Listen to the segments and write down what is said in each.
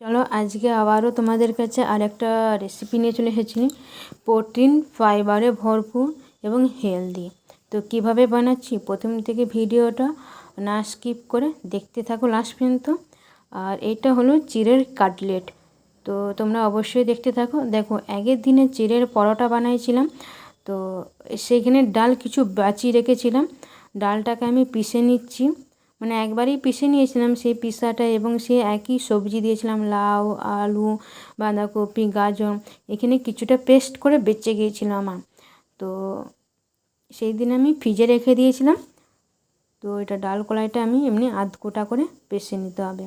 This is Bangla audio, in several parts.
চলো আজকে আবারও তোমাদের কাছে আরেকটা রেসিপি নিয়ে চলে এসেছি। প্রোটিন ফাইবারে ভরপুর এবং হেলদি। তো কিভাবে বানাচ্ছি প্রথম থেকে ভিডিওটা না স্কিপ করে দেখতে থাকো লাস্ট পর্যন্ত। আর এটা হলো চিড়ের কাটলেট। তো তোমরা অবশ্যই দেখতে থাকো। দেখো, আগের দিনে চিড়ের পরোটা বানাইছিলাম। তো সেইখানে ডাল কিছু বাঁচিয়ে রেখেছিলাম। ডালটাকে আমি পিষে নিচ্ছি, মানে একবারই পিষে নিয়েছিলাম সেই পিসাটা, এবং সে একই সবজি দিয়েছিলাম, লাউ, আলু, বাঁধাকপি, গাজর। এখানে কিছুটা পেস্ট করে বেঁচে গিয়েছিল আমার। তো সেই দিন আমি ফ্রিজে রেখে দিয়েছিলাম। তো এটা ডাল কড়াইটা আমি এমনি আধ কোটা করে পেষে নিতে হবে।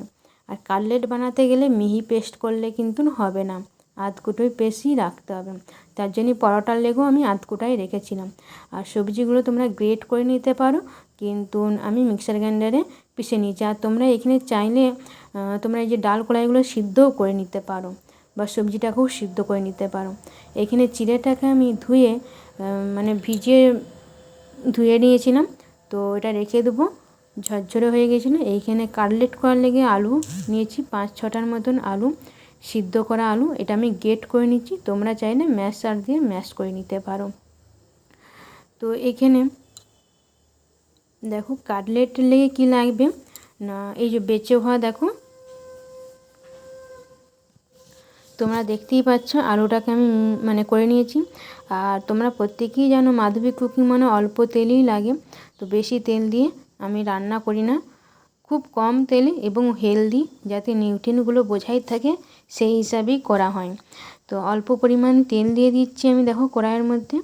আর কাটলেট বানাতে গেলে মিহি পেস্ট করলে কিন্তু হবে না, আধ কুটোই পেস্টই রাখতে হবে। তার জন্য পরোটার লেগেও আমি আধ কোটাই রেখেছিলাম। আর সবজিগুলো তোমরা গ্রেট করে নিতে পারো, কিন্তু আমি মিক্সার গ্রাইন্ডারে পিষে নিয়েছি। আর তোমরা এখানে চাইলে তোমরা এই যে ডাল কড়াইগুলো সিদ্ধও করে নিতে পারো, বা সবজিটাকেও সিদ্ধ করে নিতে পারো। এখানে চিড়েটাকে আমি মানে ধুয়ে নিয়েছিলাম। তো এটা রেখে দেবো, ঝরঝরে হয়ে গেছিলো। এইখানে কাটলেট করার লেগে আলু নিয়েছি 5-6টার মতন আলু, সিদ্ধ করা আলু। এটা আমি গ্রেট করে নিচ্ছি, তোমরা চাইলে ম্যাশার দিয়ে ম্যাশ করে নিতে পারো। তো এখানে দেখো কাটলেটের লেগে কী লাগবে না, এই যে বেঁচে হওয়া দেখো, তোমরা দেখতেই পাচ্ছ আলুটাকে আমি মানে করে নিয়েছি। আর তোমরা প্রত্যেকেই জানো মাধবী কুকিং মানে অল্প তেলই লাগে। তো বেশি তেল দিয়ে আমি রান্না করি না, খুব কম তেলে এবং হেলদি, যাতে নিউট্রিয়েন্টগুলো বোঝাই থাকে সেই হিসাবেই করা হয়। তো অল্প পরিমাণ তেল দিয়ে দিচ্ছি আমি দেখো কড়াইয়ের মধ্যে।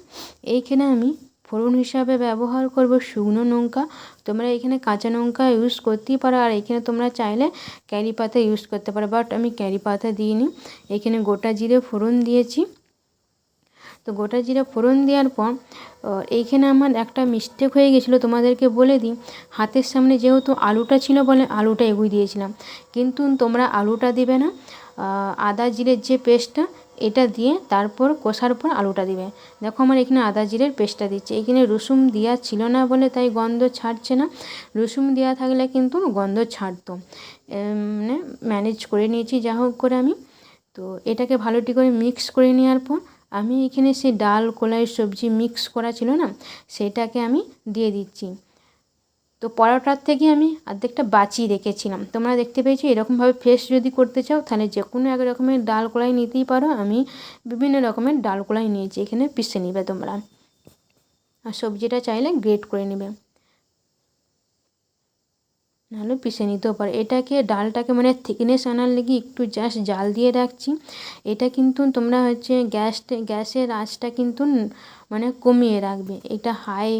এইখানে আমি ফোড়ন হিসাবে ব্যবহার করব শুকনো লঙ্কা। তোমরা এখানে কাঁচা লঙ্কা ইউজ করতেই পারো, আর এখানে তোমরা চাইলে কারি পাতা ইউজ করতে পারো, বাট আমি কারি পাতা দিইনি। এখানে গোটা জিরে ফোড়ন দিয়েছি। তো গোটা জিরে ফোড়ন দেওয়ার পর এইখানে আমার একটা মিস্টেক হয়ে গেছিলো, তোমাদেরকে বলে দিই। হাতের সামনে যেহেতু আলুটা ছিল বলে আলুটা এগিয়ে দিয়েছিলাম, কিন্তু তোমরা আলুটা দেবে না, আদা জিরের যে পেস্টটা এটা দিয়ে তারপর কষার পর আলুটা দিবে। দেখো আমার এখানে আদা জিরের পেস্টটা দিচ্ছে। এখানে রসুন দেওয়া ছিল না বলে তাই গন্ধ ছাড়ছে না, রসুন দেওয়া থাকলে কিন্তু গন্ধ ছাড়তো। মানে ম্যানেজ করে নিয়েছি যা হোক করে আমি। তো এটাকে ভালোটি করে মিক্স করে নেওয়ার পর আমি এখানে সেই ডাল কলাই সবজি মিক্স করা ছিল না, সেটাকে আমি দিয়ে দিচ্ছি। তো পরোটার থেকে আমি অর্ধেকটা বাঁচিয়ে রেখেছিলাম। তোমরা দেখতে পেয়েছো, এরকমভাবে ফ্রেশ যদি করতে চাও তাহলে যে কোনো এক রকমের ডাল কলাই নিতেই পারো। আমি বিভিন্ন রকমের ডাল কলাই নিয়েছি, এখানে পিষে নিবে তোমরা। আর সবজিটা চাইলে গ্রেট করে নেবে, নাহলে পিষে নিতেও পারো। এটাকে ডালটাকে মানে থিকনেস আনার লেগে একটু জাস্ট জাল দিয়ে রাখছি। এটা কিন্তু তোমরা গ্যাসের আঁচটা কিন্তু মানে কমিয়ে রাখবে। এটা হাই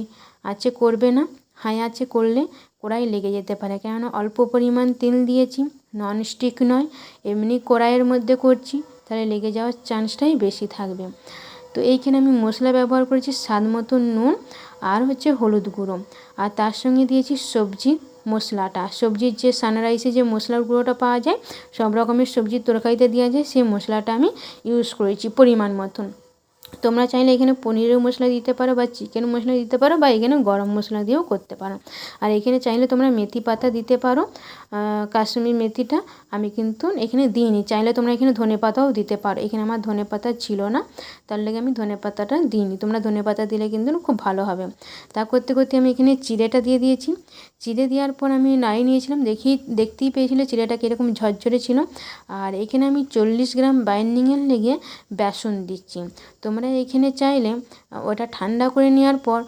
আঁচে করবে না, হাই আঁচে করলে কড়াই লেগে যেতে পারে। কেননা অল্প পরিমাণ তেল দিয়েছি, ননস্টিক নয়, এমনি কড়াইয়ের মধ্যে করছি, তাহলে লেগে যাওয়ার চান্সটাই বেশি থাকবে। তো এইখানে আমি মশলা ব্যবহার করেছি স্বাদ মতো নুন, আর হলুদ গুঁড়ো, আর তার সঙ্গে দিয়েছি সবজির মশলাটা। সবজির যে সানরাইসে যে মশলার গুঁড়োটা পাওয়া যায়, সব রকমের সবজির তরকারিতে দেওয়া যায়, সেই মশলাটা আমি ইউজ করেছি পরিমাণ মতন। তোমরা চাইলে এখানে পনিরের মশলা দিতে পারো, বা চিকেন মশলা দিতে পারো, বা এখানে গরম মশলা দিয়েও করতে পারো। আর এখানে চাইলে তোমরা মেথি পাতা দিতে পারো, কাশ্মীরি মেথিটা আমি কিন্তু এখানে দিইনি। চাইলে তোমরা এখানে ধনে পাতাও দিতে পারো। এখানে আমার ধনে পাতা ছিল না, তার লেগে আমি ধনে পাতাটা দিইনি। তোমরা ধনে পাতা দিলে কিন্তু খুব ভালো হবে। তা করতে করতে আমি এখানে চিড়েটা দিয়ে দিয়েছি। চিড়ে দেওয়ার পর আমি নাড়িয়ে নিয়েছিলাম, দেখতেই পেয়েছিলে চিড়েটা কীরকম ঝরঝরে ছিল। আর এখানে আমি 40 গ্রাম বাইন্ডিংয়ের লেগে বেসন দিচ্ছি। তোমরা এখানে চাইলে ওটা ঠান্ডা করে নেওয়ার পর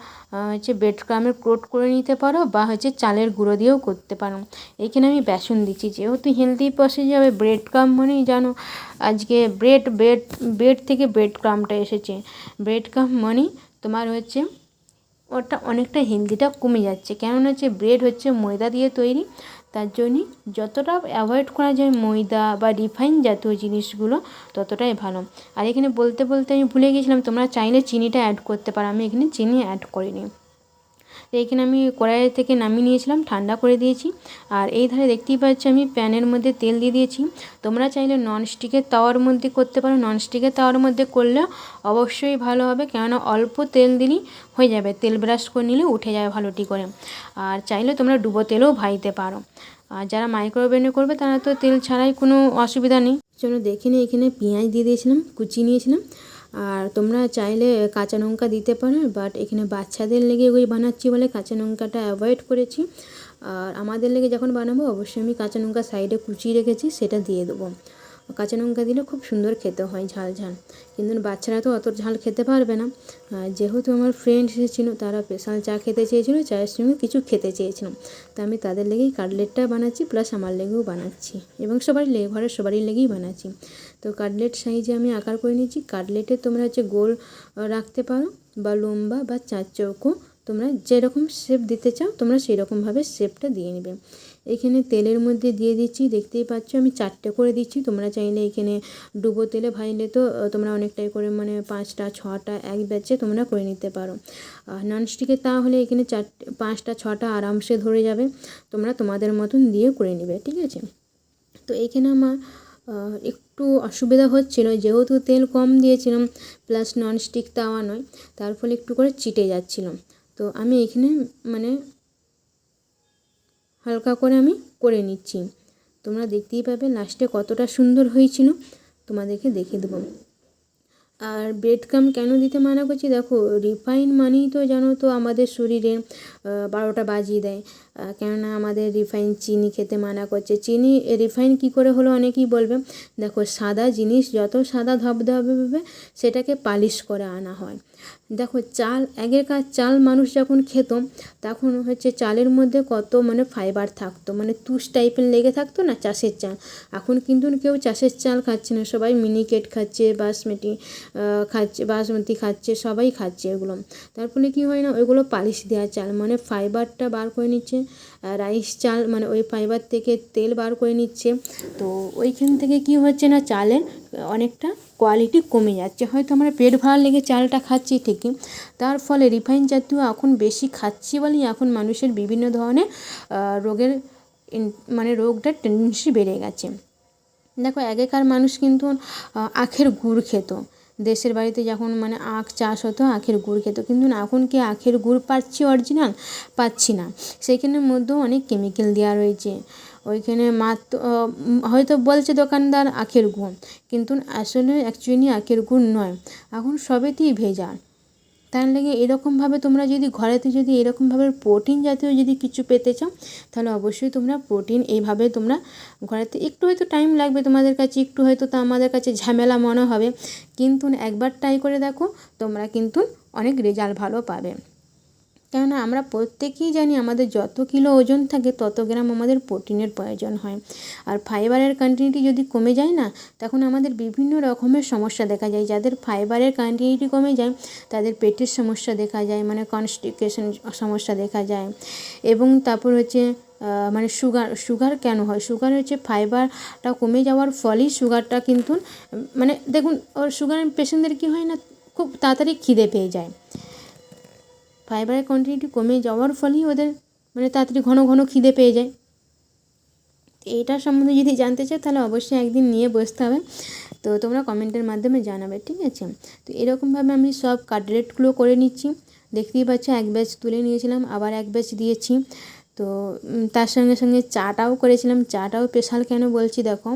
ব্রেড ক্রামের কোট করে নিতে পারো, বা চালের গুঁড়ো দিয়েও করতে পারো। এখানে আমি বেসন দিচ্ছি, যেহেতু হেলদি প্রসেস যাবে। ব্রেড ক্রাম মানেই জানো আজকে ব্রেড থেকে ব্রেড ক্রামটা এসেছে। ব্রেড ক্রাম মানেই তোমার ওটা অনেকটা হেলদিটা কমে যাচ্ছে, কেননা ব্রেড ময়দা দিয়ে তৈরি। তার জন্যই যতটা অ্যাভয়েড করা যায় ময়দা বা রিফাইন জাতীয় জিনিসগুলো, ততটাই ভালো। আর এখানে বলতে বলতে আমি ভুলে গেছিলাম, তোমরা চাইলে চিনিটা অ্যাড করতে পারো, আমি এখানে চিনি অ্যাড করিনি। তো এখানে আমি কড়াই থেকে নামিয়ে নিয়েছিলাম, ঠান্ডা করে দিয়েছি। আর এই ধারে দেখতেই পাচ্ছি আমি প্যানের মধ্যে তেল দিয়ে দিয়েছি। তোমরা চাইলে ননস্টিকের তাওয়ার মধ্যে করতে পারো, ননস্টিকের তাওয়ার মধ্যে করলে অবশ্যই ভালো হবে, কেননা অল্প তেল দিলেই হয়ে যাবে, তেল ব্রাশ করে নিলে উঠে যাবে ভালোটি করে। আর চাইলে তোমরা ডুবো তেলেও ভাজতে পারো। আর যারা মাইক্রোওভেনে করবে তারা তো তেল ছাড়াই কোনো অসুবিধা নেই। চলো দেখে নিই, এখানে পেঁয়াজ দিয়ে দিয়েছিলাম, কুচি নিয়েছিলাম। আর তোমরা চাইলে কাঁচা লঙ্কা দিতে পারো, বাট এখানে বাচ্চাদের লেগে ওই বানাচ্ছি বলে কাঁচা লঙ্কাটা অ্যাভয়েড করেছি। আর আমাদের লেগে যখন বানাবো অবশ্যই আমি কাঁচা লঙ্কা সাইডে কুচিয়ে রেখেছি, সেটা দিয়ে দেবো। কাঁচা লঙ্কা দিলে খুব সুন্দর খেতে হয়, ঝাল ঝাল। কিন্তু বাচ্চারা তো অত ঝাল খেতে পারবে না। যেহেতু আমার ফ্রেন্ড এসেছিলো, তারা স্পেশাল চা খেতে চেয়েছিলো, চায়ের সঙ্গে কিছু খেতে চেয়েছিলাম, তো আমি তাদের লেগেই কাটলেটটা বানাচ্ছি, প্লাস আমার লেগেও বানাচ্ছি, এবং সবারই লেগে, ঘরের সবারই লেগেই বানাচ্ছি। তো কাটলেট সাইজে আমি আকার করে নিয়েছি। কাটলেটে তোমরা হচ্ছে গোল রাখতে পারো, বা লম্বা, বা চার চৌকো, তোমরা যেরকম শেপ দিতে চাও তোমরা সেই রকমভাবে শেপটা দিয়ে নেবে। এখানে তেলের মধ্যে দিয়ে দিচ্ছি, দেখতেই পাচ্ছ আমি 4টে করে দিচ্ছি। তোমরা চাইলে এখানে ডুবো তেলে ভাজলে তো তোমরা অনেকটাই করে, মানে 5টা 6টা এক ব্যাচে তোমরা করে নিতে পারো। ননস্টিকের তাহলে এখানে 5টা 6টা আরামসে ধরে যাবে। তোমরা তোমাদের মতন দিয়ে করে নেবে, ঠিক আছে। তো এখানে আমার একটু অসুবিধা হচ্ছিল, যেহেতু তেল কম দিয়েছিলাম, প্লাস ননস্টিক তাওয়া নয়, তার ফলে একটু করে চিটে যাচ্ছিল। তো আমি এখানে মানে হালকা করে আমি করে নিচ্ছি। তোমরা দেখতেই পাবে লাস্টে কতটা সুন্দর হয়েছিল, তোমাদেরকে দেখিয়ে দেবো। আর ব্রেড ক্রাম্ব কেন দিতে মানা করছি, দেখো রিফাইন মানেই তো জানো তো আমাদের শরীরে 12টা বাজিয়ে দেয়। কেননা আমাদের রিফাইন চিনি খেতে মানা করছে। চিনি রিফাইন কী করে হলো অনেকেই বলবে। দেখো সাদা জিনিস যত সাদা ধবধবে হবে সেটাকে পালিশ করে আনা হয়। দেখো চাল, আগেকার চাল মানুষ যখন খেত তখন হচ্ছে চালের মধ্যে কত মানে ফাইবার থাকতো, মানে তুষ টাইপের লেগে থাকতো না চাষের চাল। এখন কিন্তু কেউ চাষের চাল খাচ্ছে না, সবাই মিনিকেট খাচ্ছে, বাসমতি খাচ্ছে, সবাই খাচ্ছে এগুলো। তার ফলে কী হয় না, ওইগুলো পালিশ দেওয়া চাল, মানে ফাইবারটা বার করে নিচ্ছে। রাইস চাল মানে ওই ফাইবার থেকে তেল বার করে নিচ্ছে। তো ওইখান থেকে কি হচ্ছে না, চালের অনেকটা কোয়ালিটি কমে যাচ্ছে। হয়তো আমরা পেট ভরার লেগে চালটা খাচ্ছি ঠিকই, তার ফলে রিফাইন জাতীয় এখন বেশি খাচ্ছি বলেই এখন মানুষের বিভিন্ন ধরনের রোগের মানে রোগটার টেন্ডেন্সি বেড়ে গেছে। দেখো আগেকার মানুষ কিন্তু আখের গুড় খেত, দেশের বাড়িতে যখন মানে আখ চাষ হতো আখের গুড় খেত। কিন্তু এখন কি আখের গুড় পাচ্ছি অরিজিনাল? পাচ্ছি না। সেইখানের মধ্যেও অনেক কেমিক্যাল দেওয়া রয়েছে। ওইখানে মাত্র হয়তো বলছে দোকানদার আখের গুড়, কিন্তু আসলে অ্যাকচুয়ালি আখের গুড় নয়, এখন সবেতেই ভেজাল। তার লেগে এরকমভাবে তোমরা যদি ঘরেতে যদি এরকমভাবে প্রোটিন জাতীয় যদি কিছু পেতে চাও, তাহলে অবশ্যই তোমরা প্রোটিন এইভাবে তোমরা ঘরেতে, একটু হয়তো টাইম লাগবে তোমাদের কাছে, একটু হয়তো তা আমাদের কাছে ঝামেলা মনে হবে, কিন্তু একবার ট্রাই করে দেখো, তোমরা কিন্তু অনেক রেজাল্ট ভালো পাবে। কেননা আমরা প্রত্যেকেই জানি আমাদের যত কিলো ওজন থাকে তত গ্রাম আমাদের প্রোটিনের প্রয়োজন হয়। আর ফাইবারের কোয়ান্টিটি যদি কমে যায় না, তখন আমাদের বিভিন্ন রকমের সমস্যা দেখা যায়। যাদের ফাইবারের কোয়ান্টিটি কমে যায় তাদের পেটের সমস্যা দেখা যায়, মানে কনস্টিপেশন সমস্যা দেখা যায়। এবং তারপর হচ্ছে মানে সুগার কেন হয়, সুগার হচ্ছে ফাইবারটা কমে যাওয়ার ফলেই সুগারটা কিন্তু, মানে দেখুন ওর সুগারের পেশেন্টদের কী হয় না, খুব তাড়াতাড়ি খিদে পেয়ে যায়। ফাইবারের কোয়ান্টিটি কমে যাওয়ার ফলেই ওদের মানে তাড়াতাড়ি ঘন ঘন খিদে পেয়ে যায়। এইটার সম্বন্ধে যদি জানতে চাও তাহলে অবশ্যই একদিন নিয়ে বসতে হবে। তো তোমরা কমেন্টের মাধ্যমে জানাবে, ঠিক আছে। তো এরকমভাবে আমি সব কাটলেটগুলো করে নিচ্ছি। দেখতেই পাচ্ছ এক ব্যাচ তুলে নিয়েছিলাম, আবার এক ব্যাচ দিয়েছি। তো তার সঙ্গে সঙ্গে চাটাও করেছিলাম। চাটাও স্পেশাল কেন বলছি, দেখো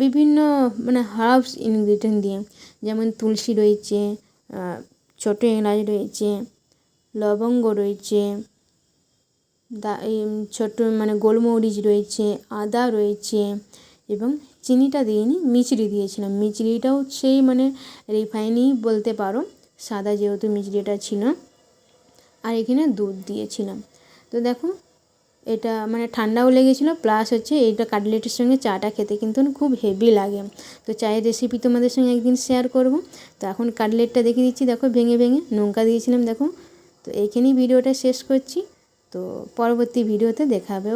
বিভিন্ন মানে হার্বস ইনগ্রিডিয়েন্ট দিয়ে, যেমন তুলসী রয়েছে, ছোটো এলাচ রয়েছে, লবঙ্গ রয়েছে, ছোটো মানে গোলমরিচ রয়েছে, আদা রয়েছে, এবং চিনিটা দিইনি, মিচড়ি দিয়েছিলাম। মিচড়িটাও সেই মানে রিফাইনই বলতে পারো, সাদা যেহেতু মিচড়িটা ছিল। আর এখানে দুধ দিয়েছিলাম। তো দেখো এটা মানে ঠান্ডাও লেগেছিলো, প্লাস হচ্ছে এইটা কাটলেটের সঙ্গে চাটা খেতে কিন্তু খুব হেভি লাগে। তো চায়ের রেসিপি তোমাদের সঙ্গে একদিন শেয়ার করব। তো এখন কাটলেটটা দেখিয়ে দিচ্ছি, দেখো ভেঙে ভেঙে লঙ্কা দিয়েছিলাম, দেখো। তো এইখানেই ভিডিওটা শেষ করছি। তো পরবর্তী ভিডিওতে দেখা হবে।